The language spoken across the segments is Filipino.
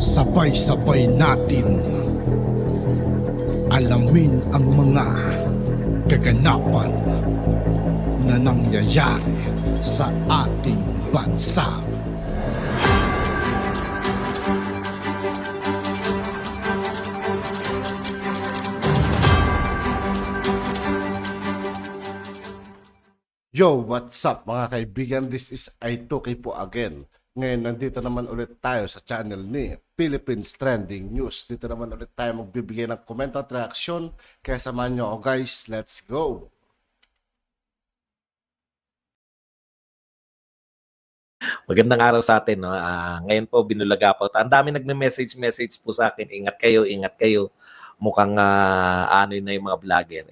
Sabay-sabay natin alamin ang mga kaganapan na nangyayari sa ating bansa. Yo, what's up mga kaibigan? This is I2K po again. Ngayon, nandito naman ulit tayo sa channel ni Philippines Trending News. Dito naman ulit tayo magbibigay ng komento at reaksyon. Kaya samahan nyo ako guys, let's go! Magandang araw sa atin. No? Ngayon po, binulaga po. Ang dami nagme-message po sa akin. Ingat kayo, ingat kayo. Mukhang ano na yung mga vlogger.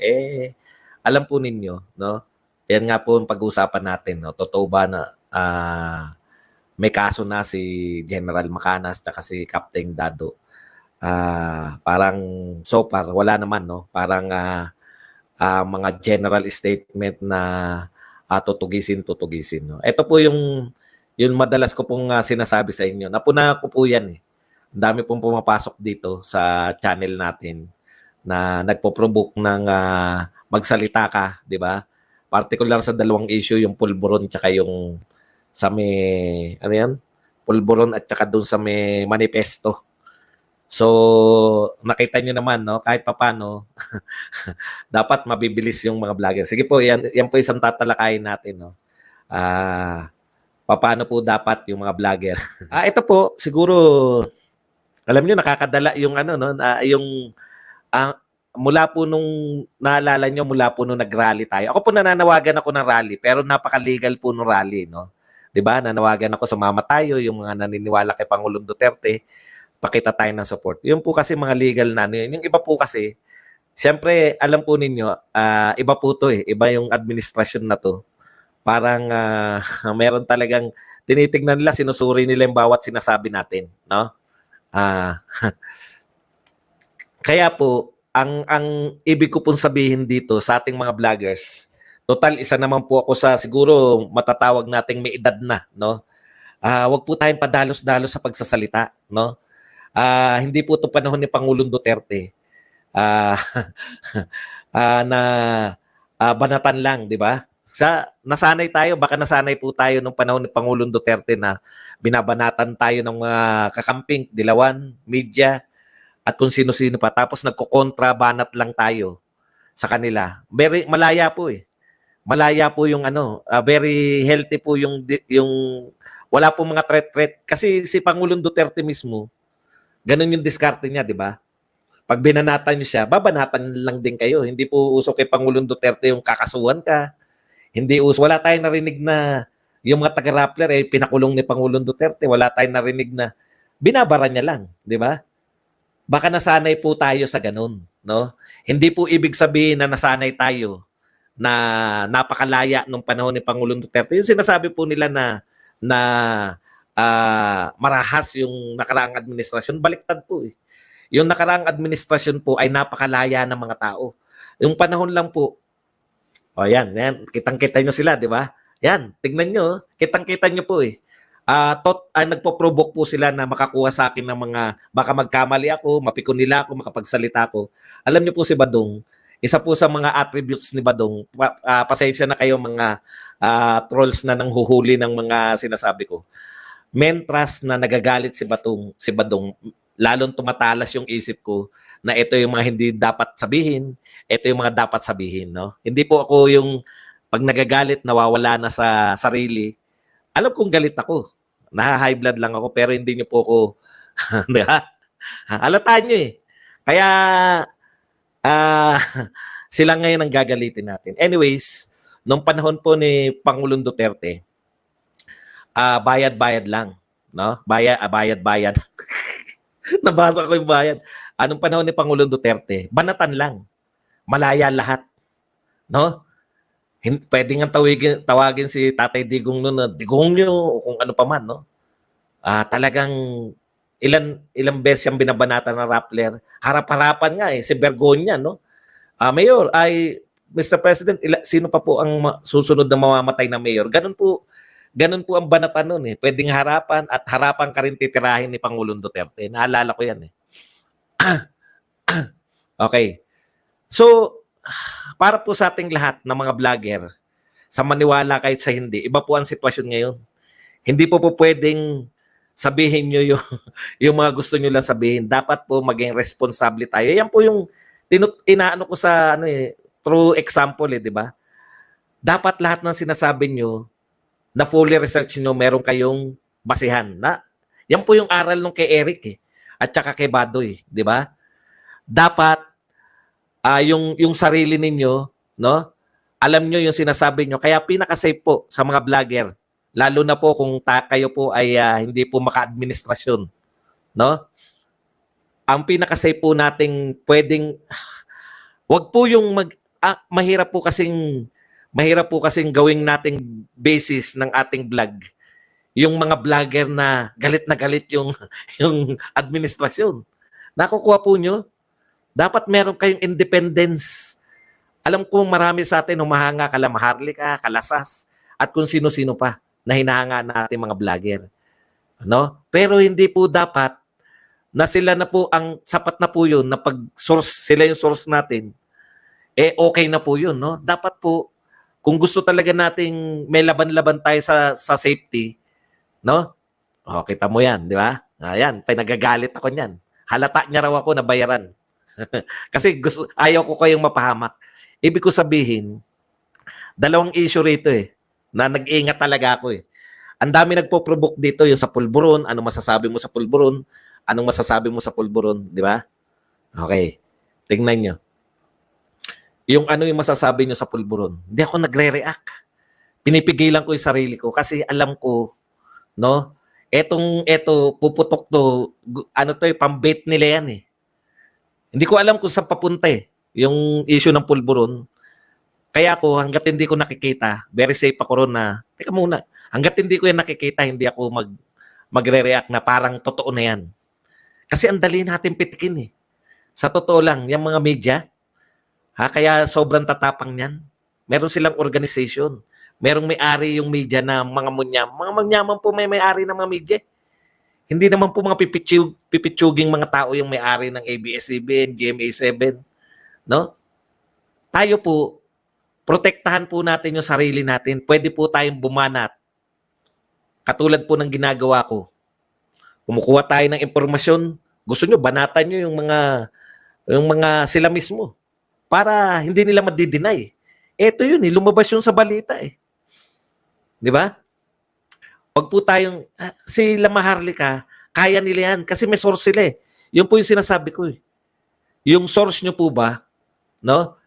Alam po ninyo, no? Yan nga po ang pag-uusapan natin. No? Totoo ba na may kaso na si General Macanas at si Captain Dado? Parang so far, wala naman. No? Parang mga general statement na tutugisin. No? Ito po yung madalas ko pong sinasabi sa inyo. Napuna ko po yan. Ang dami pong pumapasok dito sa channel natin na nagpo-provoke ng magsalita ka, di ba? Particular sa dalawang issue, yung pulburon tsaka yung sa may, ano yan? Pulburon at tsaka doon sa may manifesto. So, nakita nyo naman, no? Kahit papano, dapat mabibilis yung mga vlogger. Sige po, yan po isang tatalakayin natin, no? Paano po dapat yung mga vlogger? Ito po, siguro, alam niyo nakakadala yung ano, no? Yung mula po nung naalala nyo, mula po nung nag-rally tayo. Ako po nananawagan ako ng rally, pero napaka-legal po ng rally, no? 'Di ba? Nanawagan ako sumama tayo, yung mga naniniwala kay Pangulong Duterte, pakita tayo ng support. Yung po kasi mga legal na ano yun. Yung iba po kasi, siyempre, alam po ninyo, iba po to eh. Iba yung administrasyon na to. Parang meron talagang tinitingnan nila, sinusuri nila yung bawat sinasabi natin, no? Kaya po, ang ibig ko pong sabihin dito sa ating mga vloggers, total isa naman po ako sa siguro matatawag nating may edad na, no? Wag po tayong padalos-dalos sa pagsasalita, no? Hindi po 'to panahon ni Pangulong Duterte. Na banatan lang, 'di ba? Nasanay tayo, baka nasanay po tayo nung panahon ni Pangulong Duterte na binabanatan tayo ng mga kakamping, dilawan, media, at kung sino-sino pa. Tapos nagko-kontra banat lang tayo sa kanila. Very malaya po eh. Malaya po yung ano, very healthy po yung wala po mga threat. Kasi si Pangulong Duterte mismo, ganun yung diskarte niya, di ba? Pag binanatan niyo siya, babanatan lang din kayo. Hindi po uso kay Pangulong Duterte yung kakasuhan ka. Hindi uso. Wala tayong narinig na yung mga taga-Rappler pinakulong ni Pangulong Duterte. Wala tayong narinig na binabara niya lang, di ba? Baka nasanay po tayo sa ganun, no? Hindi po ibig sabihin na nasanay tayo na napakalaya nung panahon ni Pangulong Duterte. Yung sinasabi po nila na marahas yung nakaraang administrasyon, baliktad po eh. Yung nakaraang administrasyon po ay napakalaya ng mga tao. Yung panahon lang po, yan, kitang-kita nyo sila, di ba? Yan, tignan nyo, kitang-kita nyo po eh. Nagpo-provoke po sila na makakuha sa akin ng mga, baka magkamali ako, mapikon nila ako, makapagsalita ako. Alam niyo po si Badong, isa po sa mga attributes ni Badong, pasensya na kayo mga trolls na nanghuhuli ng mga sinasabi ko. Mentras na nagagalit si Badong, lalong tumatalas yung isip ko na ito yung mga hindi dapat sabihin, ito yung mga dapat sabihin. No? Hindi po ako yung pag nagagalit, nawawala na sa sarili. Alam kong galit ako. Naha-high blood lang ako pero hindi niyo po ako halataan niyo eh. Kaya sila ngayon ang gagalitin natin. Anyways, nung panahon po ni Pangulong Duterte, bayad-bayad lang, no? Bayad-bayad. Nabasa ko yung bayad. Anong panahon ni Pangulong Duterte? Banatan lang. Malaya lahat, no? Pwede nga tawagin si Tatay Digong noon na Digong nyo o kung ano pa man, no? Talagang ilang beses siyang binabanatan ng Rappler. Harap-harapan nga si Bergonya, no? Mayor, Mr. President, sino pa po ang susunod na mamamatay na mayor? Ganun po Ganun po ang banatan nun eh. Pwedeng harapan at harapan ka rin titirahin ni Pangulong Duterte. Naalala ko yan eh. Okay. So, para po sa ating lahat ng mga vlogger, sa maniwala kahit sa hindi, iba po ang sitwasyon ngayon. Hindi po pwedeng sabihin nyo yung, yung mga gusto nyo lang sabihin. Dapat po maging responsable tayo. Yan po yung inaano ko sa true example di ba? Dapat lahat ng sinasabi nyo na fully research nyo, meron kayong basihan. Yan po yung aral nung kay Eric at saka kay Badoy, di ba? Dapat yung sarili ninyo, no? Alam nyo yung sinasabi nyo. Kaya pinaka-safe po sa mga vlogger, lalo na po kung kayo po ay hindi po maka-administrasyon, no? Ang pinaka-safe po nating pwedeng, wag po yung mahirap po kasing gawing nating basis ng ating vlog. Yung mga vlogger na galit yung administrasyon. Nakukuha po nyo? Dapat meron kayong independence. Alam ko marami sa atin humahanga kala Maharlika, kalasas, at kung sino-sino pa na hinahanga natin mga vlogger. No? Pero hindi po dapat na sila na po ang sapat na po yun na pag source, sila yung source natin, okay na po yun. No? Dapat po, kung gusto talaga nating may laban-laban tayo sa safety, no? O, kita mo yan, di ba? Ayan, pinagagalit ako niyan. Halata niya raw ako na bayaran. Kasi ayaw ko kayong mapahamak. Ibig ko sabihin, dalawang issue rito na nag-iingat talaga ako Ang dami nagpo-provoke dito yung sa pulburon. Anong masasabi mo sa pulburon? Anong masasabi mo sa pulburon? Di ba? Okay. Tingnan nyo. Yung masasabi nyo sa pulburon. Hindi ako nagre-react. Pinipigilan ko yung sarili ko kasi alam ko, no? Eto, puputok to, pambait nila yan Hindi ko alam kung saan papunta yung issue ng pulburon. Kaya ako, hanggat hindi ko nakikita, very safe ako ron na, teka muna, hanggat hindi ko yan nakikita, hindi ako magre-react na parang totoo na yan. Kasi ang dali natin pitikin Sa totoo lang, yung mga media, kaya sobrang tatapang niyan. Meron silang organization. Merong may-ari yung media na mga munyam. Mga munyaman po may-ari ng mga media. Hindi naman po mga pipitsuging mga tao yung may-ari ng ABS-CBN, GMA7. No? Tayo po, protektahan po natin yung sarili natin. Pwede po tayong bumanat. Katulad po ng ginagawa ko. Kumukuha tayo ng impormasyon. Gusto nyo, banatan nyo yung mga sila mismo. Para hindi nila madideny. Ito yun lumabas yun sa balita Di ba? Wag po tayong, sila Maharlika, kaya nila yan kasi may source sila Yun po yung sinasabi ko Yung source nyo po ba, no?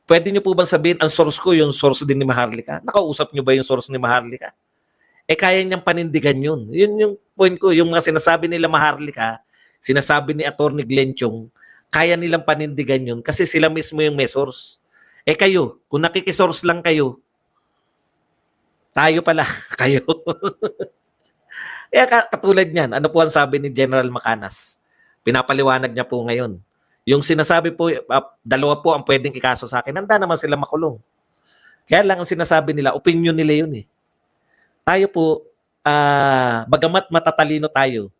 Pwede nyo po bang sabihin, ang source ko, yung source din ni Maharlika? Nakausap nyo ba yung source ni Maharlika? Kaya niyang panindigan yun. Yun yung point ko, yung mga sinasabi nila Maharlika, sinasabi ni Atty. Glenn Chong, kaya nilang panindigan yun kasi sila mismo yung may source. Kayo, kung nakikisource lang kayo, tayo pala, kayo. Katulad niyan, ano po ang sabi ni General Macanas? Pinapaliwanag niya po ngayon. Yung sinasabi po, dalawa po ang pwedeng ikaso sa akin. Handa naman sila makulong. Kaya lang ang sinasabi nila, opinion nila yun Tayo po, bagamat matatalino tayo,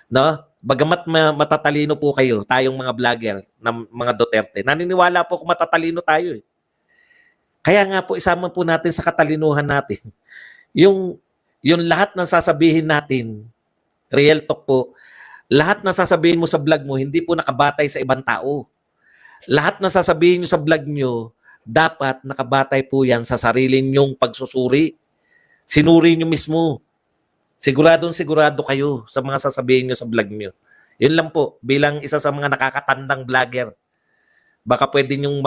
no? Bagamat matatalino po kayo, tayong mga vlogger, ng mga Duterte, naniniwala po kung matatalino tayo Kaya nga po, isama po natin sa katalinuhan natin. Yung lahat ng sasabihin natin, real talk po, lahat ng sasabihin mo sa vlog mo, hindi po nakabatay sa ibang tao. Lahat ng sasabihin nyo sa vlog nyo, dapat nakabatay po yan sa sarili nyong pagsusuri. Sinuri nyo mismo. Siguradong-sigurado kayo sa mga sasabihin nyo sa vlog nyo. Yun lang po, bilang isa sa mga nakakatandang vlogger. Baka pwede nyong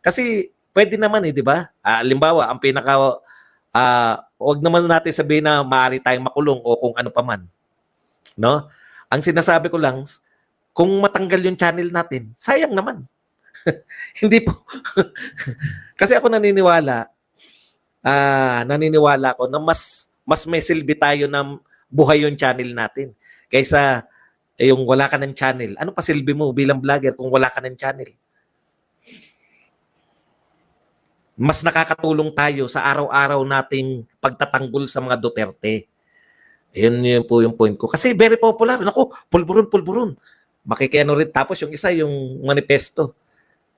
kasi pwede naman di ba? Halimbawa, ang wag naman natin sabihin na maaari tayong makulong o kung ano pa man. No? Ang sinasabi ko lang, kung matanggal yung channel natin, sayang naman. Hindi po. Kasi ako naniniwala ako na mas may silbi tayo na buhay yung channel natin kaysa yung wala ka ng channel. Ano pa silbi mo bilang vlogger kung wala ka ng channel? mas nakakatulong tayo sa araw-araw nating pagtatanggol sa mga Duterte. Yun po yung point ko. Kasi very popular. Naku, pulburon, pulburon. Makikiano rin. Tapos yung isa, yung manifesto.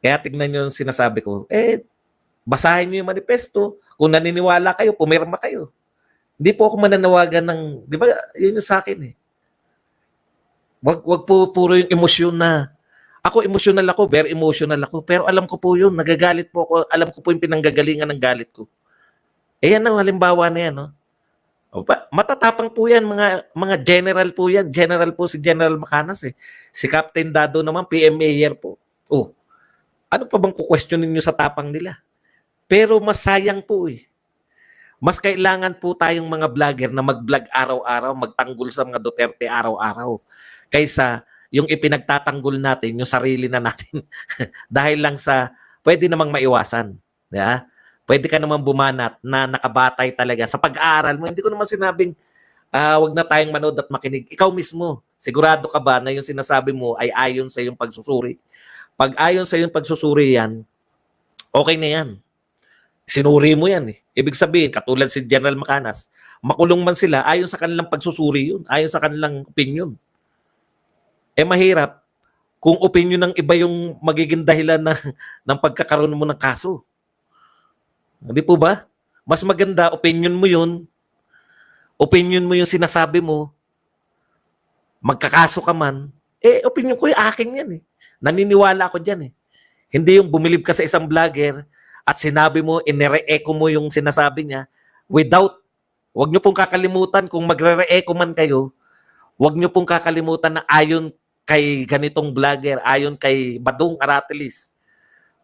Kaya tignan nyo yung sinasabi ko. Basahin nyo yung manifesto. Kung naniniwala kayo, pumirma kayo. Hindi po ako mananawagan ng, di ba, yun yung sa akin eh. Wag po puro yung emosyon na, ako emotional ako, very emotional ako. Pero alam ko po yun, nagagalit po ako. Alam ko po yung pinanggagalingan ng galit ko. Yan ang halimbawa na yan, no? Matatapang po yan, mga general po yan. General po si General Macanas eh. Si Captain Dado naman, PM Mayor po. Ano pa bang kukwestiyonin nyo sa tapang nila? Pero mas sayang po eh. Mas kailangan po tayong mga vlogger na mag-vlog araw-araw, magtanggol sa mga Duterte araw-araw. Kaysa yung ipinagtatanggol natin, yung sarili na natin. Dahil lang sa, pwede namang maiwasan. Yeah? Pwede ka naman bumanat na nakabatay talaga sa pag-aaral mo. Hindi ko naman sinabing wag na tayong manood at makinig. Ikaw mismo, sigurado ka ba na yung sinasabi mo ay ayon sa iyong pagsusuri? Pag ayon sa iyong pagsusuri yan, okay na yan. Sinuri mo yan eh. Ibig sabihin, katulad si General Macanas, makulong man sila, ayon sa kanilang pagsusuri yun, ayon sa kanilang opinion. Mahirap kung opinion ng iba yung magiging dahilan ng pagkakaroon mo ng kaso. Hindi po ba? Mas maganda, opinion mo yun. Opinion mo yung sinasabi mo. Magkakaso ka man. Opinion ko yung akin yan eh. Naniniwala ako dyan eh. Hindi yung bumilib ka sa isang vlogger at sinabi mo, inire-echo mo yung sinasabi niya without, wag nyo pong kakalimutan kung magre-echo man kayo, wag nyo pong kakalimutan na ayon kay ganitong vlogger, ayon kay Badong Aratilis.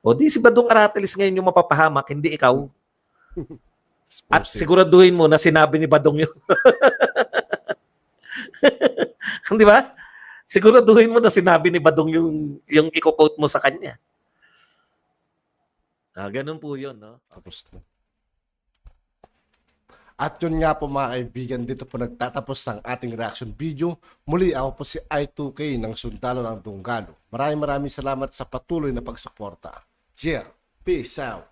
Di si Badong Aratilis ngayon yung mapapahamak, hindi ikaw. At siguraduhin mo na sinabi ni Badong yun. Di ba? Siguraduhin mo na sinabi ni Badong yung i-quote mo sa kanya. Ganun po yun, no? Tapos na. At yun nga po mga kaibigan, dito po nagtatapos ang ating reaction video. Muli ako po si I2K ng Sundalo ng Dunggalo. Maraming salamat sa patuloy na pagsuporta. Yeah, peace out.